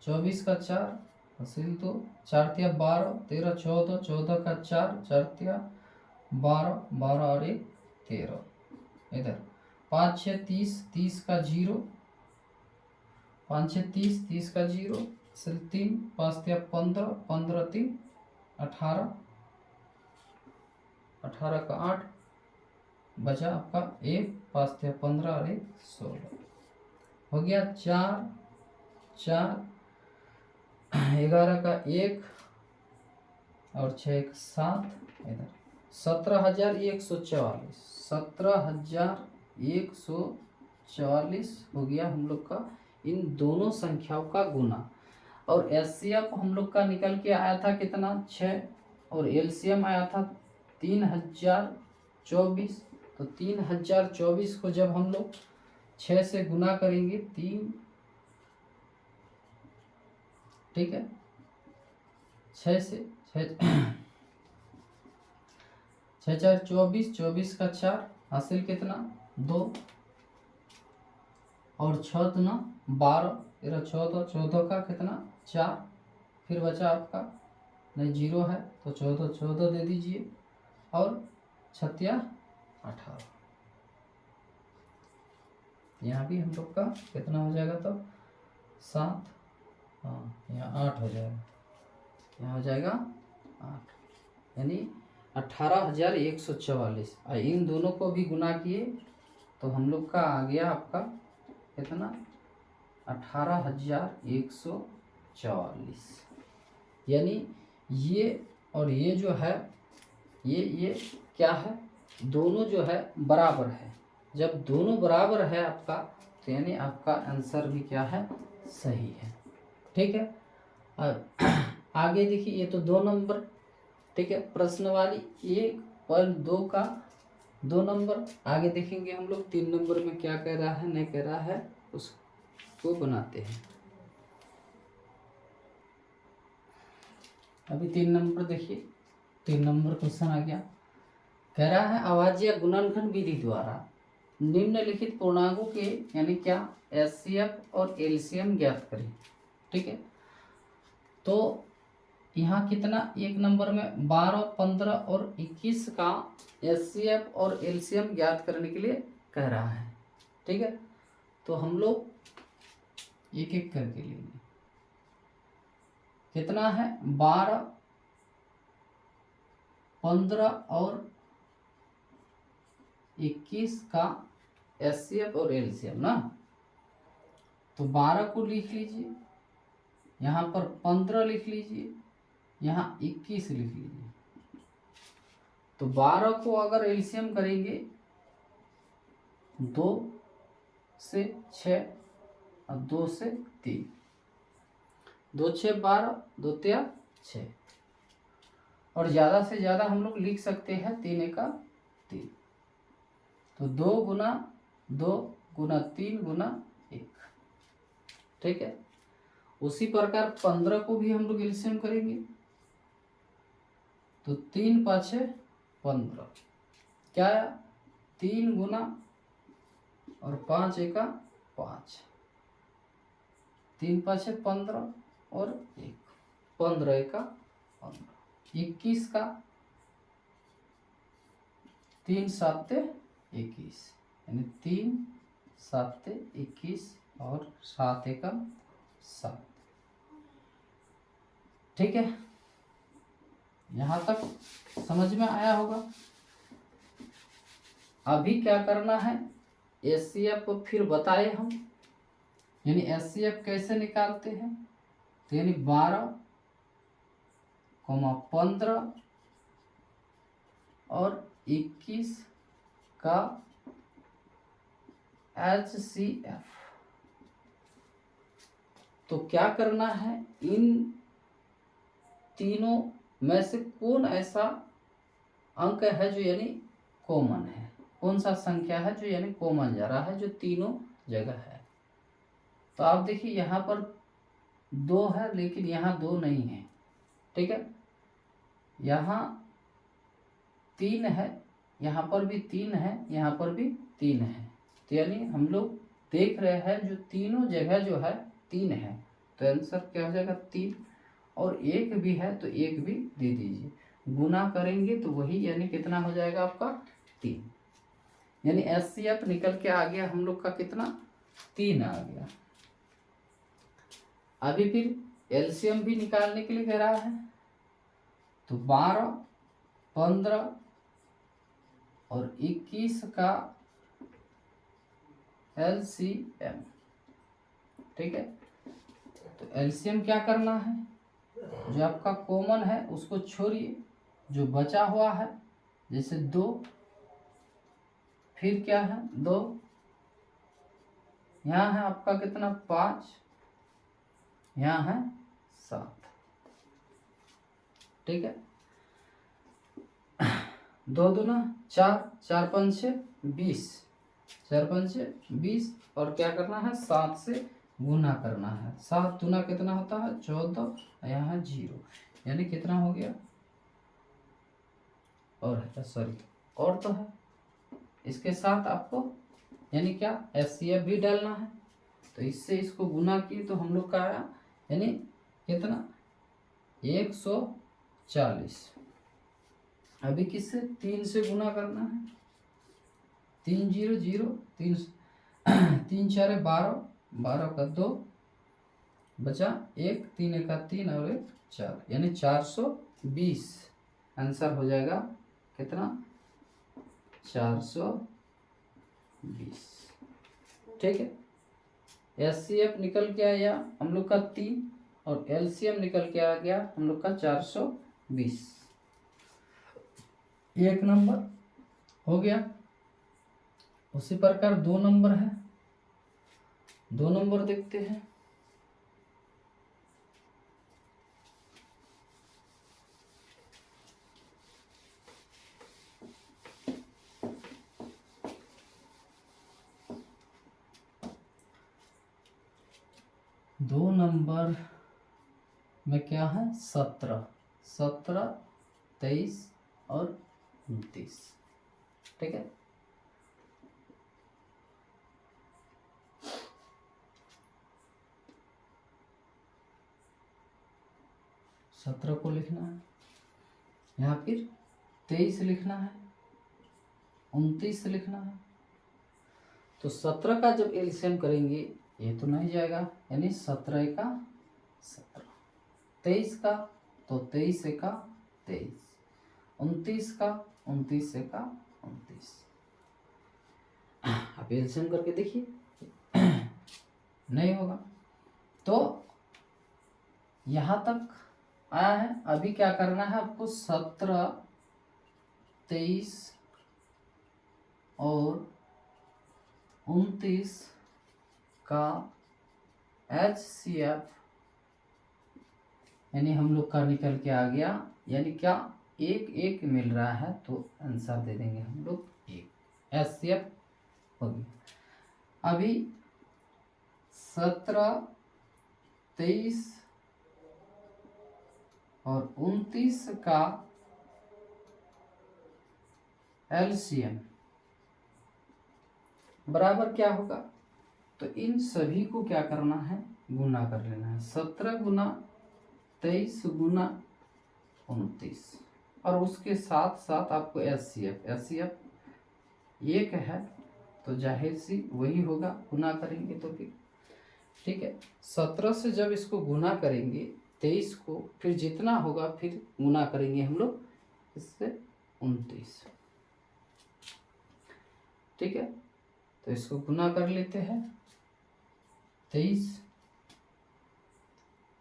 A: 24 का 4 हासिल 2, 4 तिया 12, 13 14, 14 का 4, 4 तिया 12, 12 और 1 13। इधर 5 6 30, 30 का 0, 5 6 30, 30 का 0, हासिल 3, 5 तिया 15, 15 3 18, 18 का 8, बचा आपका 1, 5 तिया 15 और 1 16। हो गया 4 4, 11 का 1 और 6 1 7, इधर 17,144, 17,144 हो गया हम लोग का इन दोनों संख्याओं का गुना। और HCF हम लोग का निकल के आया था कितना 6, और LCM आया था 3024। तो 3024 को जब हम लोग 6 से गुना करेंगे 3, ठीक है 6 से 6 6 4 24, 24 का 4 हासिल कितना 2 और 6 दूना 12, 14, 14 का कितना 4, फिर बचा आपका नहीं 0 है तो 14 14 दे दीजिए और 6 18, यहाँ भी हम लोग का कितना हो जाएगा तो 7, हाँ यहाँ 8 हो जाएगा, यहाँ हो जाएगा 8, यानी 18,144। और इन दोनों को भी गुना किए तो हम लोग का आ गया आपका कितना 18,144। यानी ये और ये जो है ये क्या है, दोनों जो है बराबर है। जब दोनों बराबर है आपका तो यानी आपका आंसर भी क्या है, सही है। ठीक है, अब आगे देखिए, ये तो 2 नंबर, ठीक है, प्रश्न वाली 1.2 का 2 नंबर। आगे देखेंगे हम लोग 3 नंबर में क्या कह रहा है नहीं कह रहा है, उसको बनाते हैं। अभी 3 नंबर देखिए, 3 नंबर क्वेश्चन आ गया, कह रहा है अभाज्य गुणनखंड विधि द्वारा निम्नलिखित पूर्णांकों के यानी क्या एचसीएफ और एलसीएम ज्ञात करें। ठीक है, तो यहाँ कितना 1 नंबर में 12, 15 और 21 का एचसीएफ और एलसीएम ज्ञात करने के लिए कह रहा है। ठीक है, तो हम लोग एक एक करके लेंगे। कितना है 12, 15 और 21 का एचसीएफ और एलसीएम ना, तो 12 को लिख लीजिए, यहाँ पर 15 लिख लीजिए, यहाँ 21 लिख लीजिए। तो 12 को अगर एलसीएम करेंगे 2 से 6 और 2 से 3, 2 6 12, 2 3 6, और ज़्यादा से ज़्यादा हम लोग लिख सकते हैं 3 एका 3, तो 2 गुना 2 गुना 3 गुना 1। ठीक है, उसी प्रकार 15 को भी हम लोग एलसीएम करेंगे तो 3 5 15, क्या आया 3 गुना और 5 एका 5, 3 5 15 और 1, 15 एका 15, 21 का 3 7 21, यानी 3 7 21 और 7 एका 7। ठीक है, यहाँ तक समझ में आया होगा। अभी क्या करना है, एचसीएफ फिर बताए हम, यानी एचसीएफ कैसे निकालते हैं, तो यानी 12, 15 और 21 का एचसीएफ। तो क्या करना है, इन तीनों में से कौन ऐसा अंक है जो यानी कॉमन है, कौन सा संख्या है जो यानी कॉमन जा रहा है, जो तीनों जगह है। तो आप देखिए यहाँ पर 2 है लेकिन यहाँ 2 नहीं है। ठीक है, यहाँ 3 है, यहाँ पर भी 3 है, यहाँ पर भी 3 है, तो यानी हम लोग देख रहे हैं जो तीनों जगह जो है 3 है, तो आंसर क्या हो जाएगा 3। और 1 भी है तो 1 भी दे दीजिए, गुना करेंगे तो वही यानी कितना हो जाएगा आपका 3, यानी एचसीएफ निकल के आ गया हम लोग का कितना 3 आ गया। अभी फिर एलसीएम भी निकालने के लिए कह रहा है, तो 12, 15 और 21 का एलसीएम। ठीक है, तो एलसीएम क्या करना है, जो आपका कॉमन है उसको छोड़िए, जो बचा हुआ है जैसे 2, फिर क्या है 2, यहाँ है आपका कितना 5, यहाँ है 7। ठीक है, 2 दूना 4, 4 5 20, 4 5 20, और क्या करना है 7 से गुना करना है। 7 दूना कितना होता है 14, यहाँ है 0, यानी कितना हो गया, और है सॉरी और तो है इसके साथ आपको यानी क्या HCF भी डालना है। तो इससे इसको गुना किए तो हम लोग का आया यानी कितना 140। अभी किससे 3 से गुना करना है, 3 0 0 3 3 4 12, 12 का 2 बचा 1, 3 1 3 और 1 4 यानी 420। आंसर हो जाएगा कितना 420। ठीक है। HCF निकल के आया हम लोग का 3 और LCM निकल के आ गया हम लोग का 420। एक नंबर हो गया। उसी प्रकार 2 नंबर है, 2 नंबर देखते हैं। दो नंबर में क्या है 17, 17, 23 और 29। ठीक है। सत्रह को लिखना है, यहाँ फिर 23 लिखना है, 29 लिखना है। तो 17 का जब एलसीएम करेंगे ये तो नहीं जाएगा यानी 17 का 17, 23 का तो 23 का 23, 29 का 29 का 29। आप एलसीएम करके देखिए नहीं होगा। तो यहाँ तक आया है। अभी क्या करना है आपको 17, 23 और 29 का HCF यानी हम लोग का निकल के आ गया, यानी क्या 1 1 मिल रहा है तो आंसर दे देंगे हम लोग 1। HCF हो गया। अभी 17, 23 और 29 का LCM बराबर क्या होगा, तो इन सभी को क्या करना है गुना कर लेना है। 17 गुना 23 गुना 29 और उसके साथ साथ आपको HCF एक है तो जाहिर सी वही होगा, गुना करेंगे तो फिर ठीक है। 17 से जब इसको गुना करेंगे 23 को, फिर जितना होगा फिर गुना करेंगे हम लोग इससे 29। ठीक है। तो इसको गुना कर लेते हैं, 23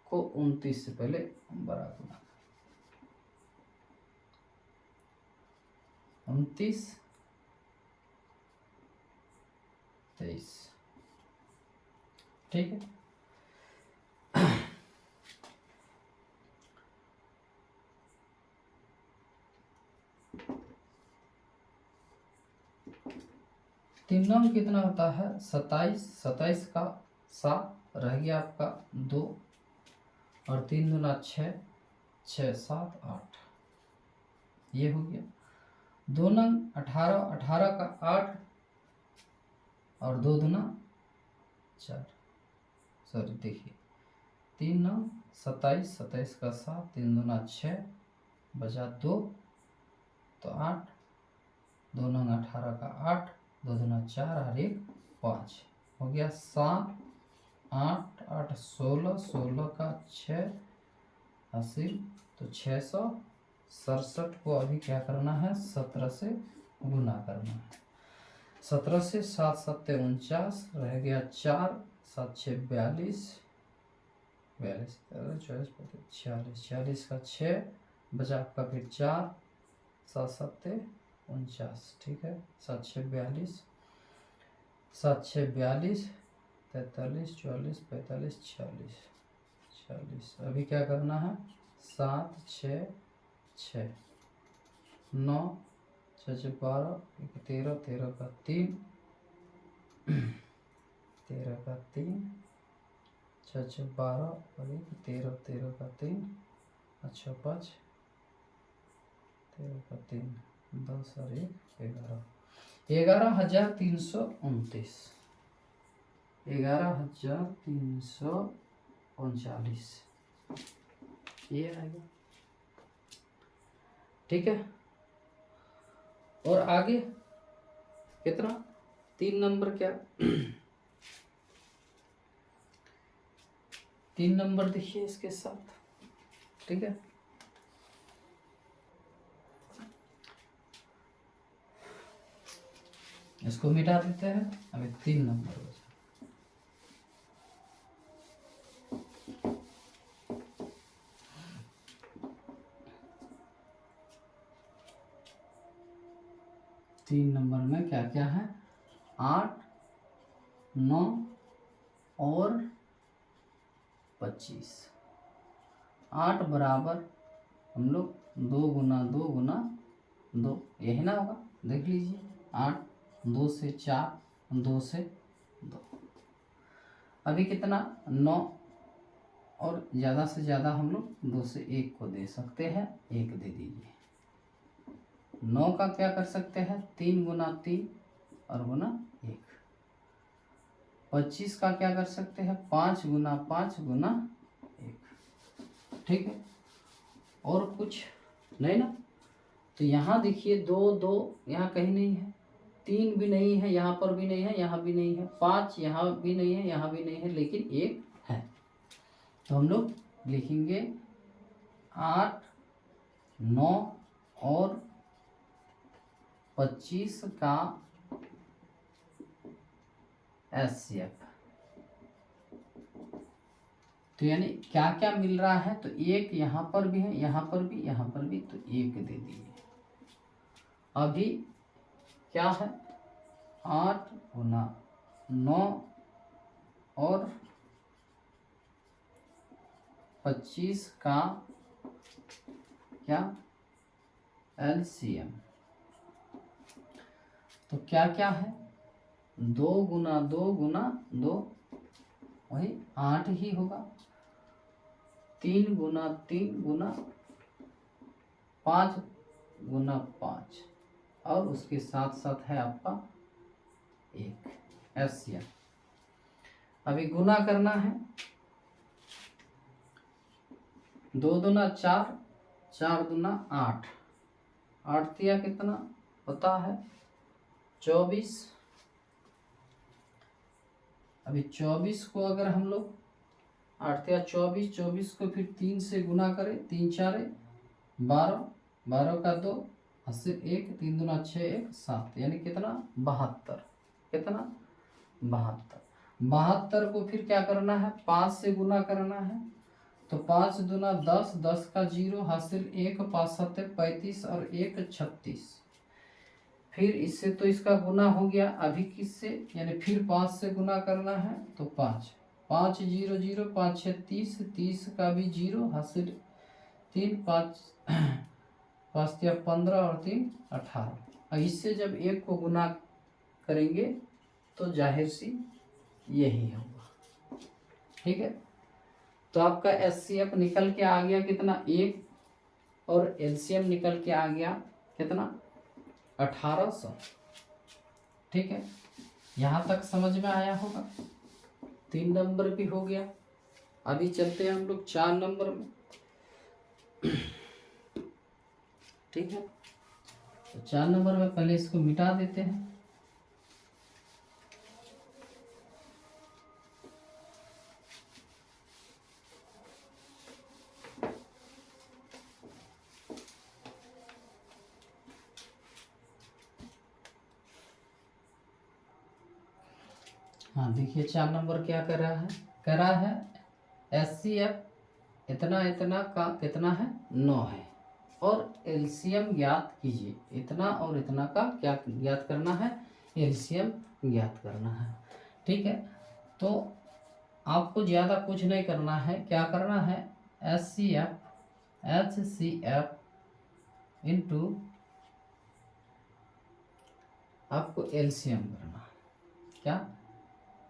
A: को 29 से पहले बड़ा गुना 29 23। ठीक है। तीन नौ कितना होता है 27, 27 का 7 रह गया आपका 2 और 3 दूना 6, 6 7 8 ये हो गया। 2 नंग 18, 18 का 8 और 2 दूना 4, सॉरी देखिए 3 नौ 27, 27 का 7, 3 दूना 6 बचा 2 तो 8, 2 नंग 18 का 8, 2 दूना 4 और 1 5 हो गया 7 8 8 16, 16 का 6 80 तो 667 को अभी क्या करना है 17 से गुना करना है। 17 से 7 7 49 रह गया 4, 7 6 42, 42 44 46, 46 का 6 बचा आपका फिर 4, 7 7 49। ठीक है। 7 6 42, 7 6 42, 43 44 45 46 46। अभी क्या करना है 7 6 6 9 6 6 12 13, 13 का 3 13 का 3 6 6 12 और 13, 13 का 3 अच्छा 5 13 का 3 10 और 1 11। 11,329, 11,339 ये आएगा। ठीक है, और आगे कितना, 3 नंबर क्या 3 नंबर देखिए इसके साथ। ठीक है, इसको मिटा देते हैं। अभी 3 नंबर बचा। तीन नंबर में क्या क्या है, 8, 9 और 25। 8 बराबर हम लोग 2 गुना 2 गुना 2, यही ना होगा, देख लीजिए। 8, 2 से 4, 2 से 2। अभी कितना, 9, और ज़्यादा से ज़्यादा हम लोग 2 से 1 को दे सकते हैं, 1 दे दीजिए। 9 का क्या कर सकते हैं, 3 गुना 3 और गुना 1। 25 का क्या कर सकते हैं, 5 गुना 5 गुना 1। ठीक है, और कुछ नहीं ना। तो यहाँ देखिए 2 2 यहाँ कहीं नहीं है, 3 भी नहीं है, यहाँ पर भी नहीं है, यहाँ भी नहीं है, 5 यहाँ भी नहीं है, यहाँ भी नहीं है, लेकिन 1 है। तो हम लोग लिखेंगे 8, 9 और 25 का HCF। तो यानी क्या क्या मिल रहा है, तो 1 यहाँ पर भी है, यहाँ पर भी, यहाँ पर भी, तो 1 दे दिए। अभी क्या है, 8 गुना 9 और 25 का क्या LCM। तो क्या क्या है, 2 गुना 2 गुना 2, वही 8 ही होगा। 3 गुना 3 गुना 5 गुना 5, और उसके साथ साथ है आपका 1 LCM। अभी गुना करना है, 2 दूना 4, 4 दूना 8, 8 तिया कितना होता है, 24। अभी 24 को अगर हम लोग 8 तिया 24, 24 को फिर 3 से गुना करें, 3 4 12, 12 का 2, 80 1, 3 दूना 6 1 7, यानी कितना 72। कितना 72। 72 को फिर क्या करना है, 5 से गुना करना है। तो 5 दूना 10, 10 का 0, हासिल 1, 5 7 35 और 1 36। फिर इससे तो इसका गुना हो गया, अभी किससे, यानी फिर 5 से गुना करना है। तो 5 5 0 0, 5 6 30, 30 का भी 0, हासिल 3, 5 5 तिया 15 और 3 18। और इससे जब 1 को गुना करेंगे तो जाहिर सी यही होगा। ठीक है, तो आपका HCF निकल के आ गया कितना, 1, और LCM निकल के आ गया कितना, 1800। ठीक है, यहाँ तक समझ में आया होगा। 3 नंबर भी हो गया। अभी चलते हैं हम लोग 4 नंबर में। ठीक है, तो 4 नंबर में पहले इसको मिटा देते हैं। हाँ देखिए 4 नंबर क्या कर रहा है, कह रहा है HCF इतना इतना का कितना है, 9 है, और LCM ज्ञात कीजिए। इतना और इतना का क्या ज्ञात करना है, LCM ज्ञात करना है। ठीक है, तो आपको ज़्यादा कुछ नहीं करना है, क्या करना है, HCF इंटू आपको LCM करना, क्या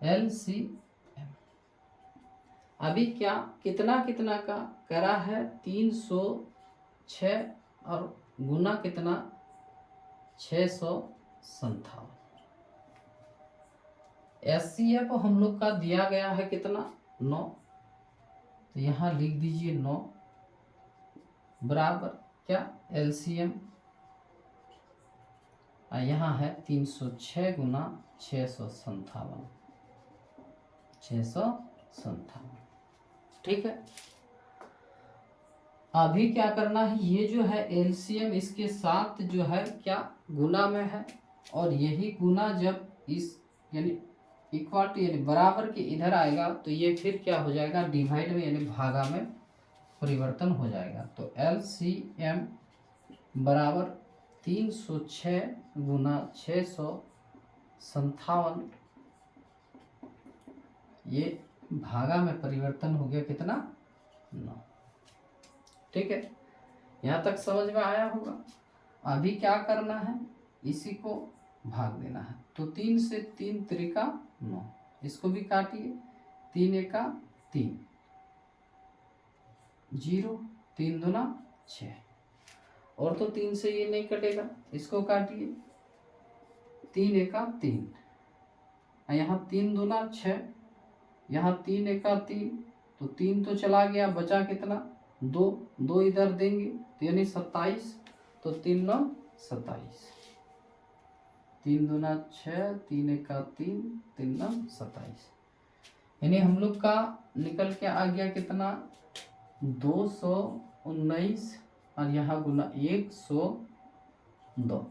A: LCM। अभी क्या कितना कितना का करा है, 306 और गुना कितना 600 57। HCF हम लोग का दिया गया है कितना 9, तो यहाँ लिख दीजिए 9 बराबर क्या LCM, यहाँ है 306 गुना 657, 657। ठीक है, अभी क्या करना है, ये जो है LCM इसके साथ जो है क्या गुना में है, और यही गुना जब इस यानी इक्वालिटी यानी बराबर के इधर आएगा तो ये फिर क्या हो जाएगा डिवाइड में यानी भागा में परिवर्तन हो जाएगा। तो LCM बराबर 306 गुना 657, ये भागा में परिवर्तन हो गया कितना 9। ठीक है, यहाँ तक समझ में आया होगा। अभी क्या करना है, इसी को भाग देना है। तो 3 से 3 त्रिका 9, इसको भी काटिए, 3 एका 3, 0, 3 दूना 6, और तो 3 से ये नहीं कटेगा, इसको काटिए, 3 एका 3, यहाँ 3 दूना 6, यहाँ 3 एका 3, तो 3 तो चला गया, बचा कितना 2, 2 इधर देंगे तो यानी 27, तो 3 9 27, 3 दूना 6, 3 एका 3, 3 9 27, यानी हम लोग का निकल के आ गया कितना 219, और यहाँ गुना 102।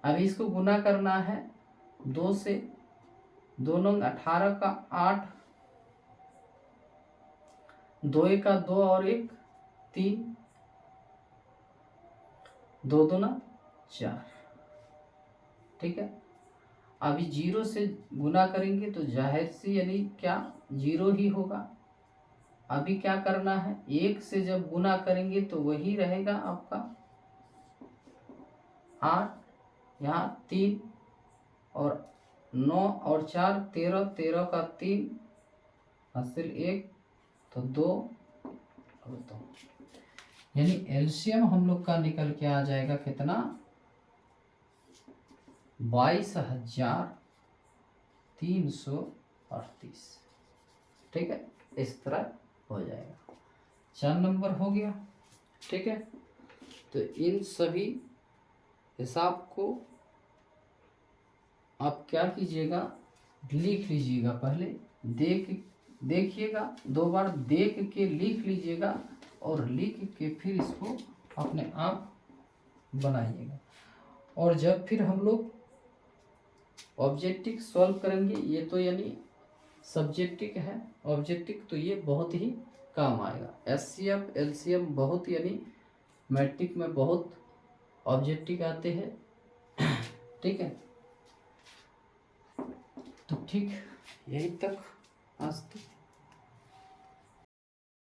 A: अब इसको गुना करना है 2 से, 2 नंग 18 का 8, 2 एका 2 और 1 3, 2 दूना 4। ठीक है, अभी 0 से गुना करेंगे तो जाहिर सी यानी क्या 0 ही होगा। अभी क्या करना है, 1 से जब गुना करेंगे तो वही रहेगा आपका 8, यहाँ 3 और 9 और 4 13, 13 का 3 हासिल 1, तो 2 और 2, यानी एलसीएम हम लोग का निकल के आ जाएगा कितना 22,338। ठीक है, इस तरह हो जाएगा। 4 नंबर हो गया। ठीक है, तो इन सभी हिसाब को आप क्या कीजिएगा, लिख लीजिएगा। पहले देखिएगा, 2 बार देख के लिख लीजिएगा, और लिख के फिर इसको अपने आप बनाइएगा। और जब फिर हम लोग ऑब्जेक्टिव सॉल्व करेंगे, ये तो यानी सब्जेक्टिव है, ऑब्जेक्टिव तो ये बहुत ही काम आएगा। एचसीएफ एलसीएम बहुत यानी मैट्रिक में बहुत ऑब्जेक्टिव आते हैं। ठीक है, तो ठीक यही तक आज तक।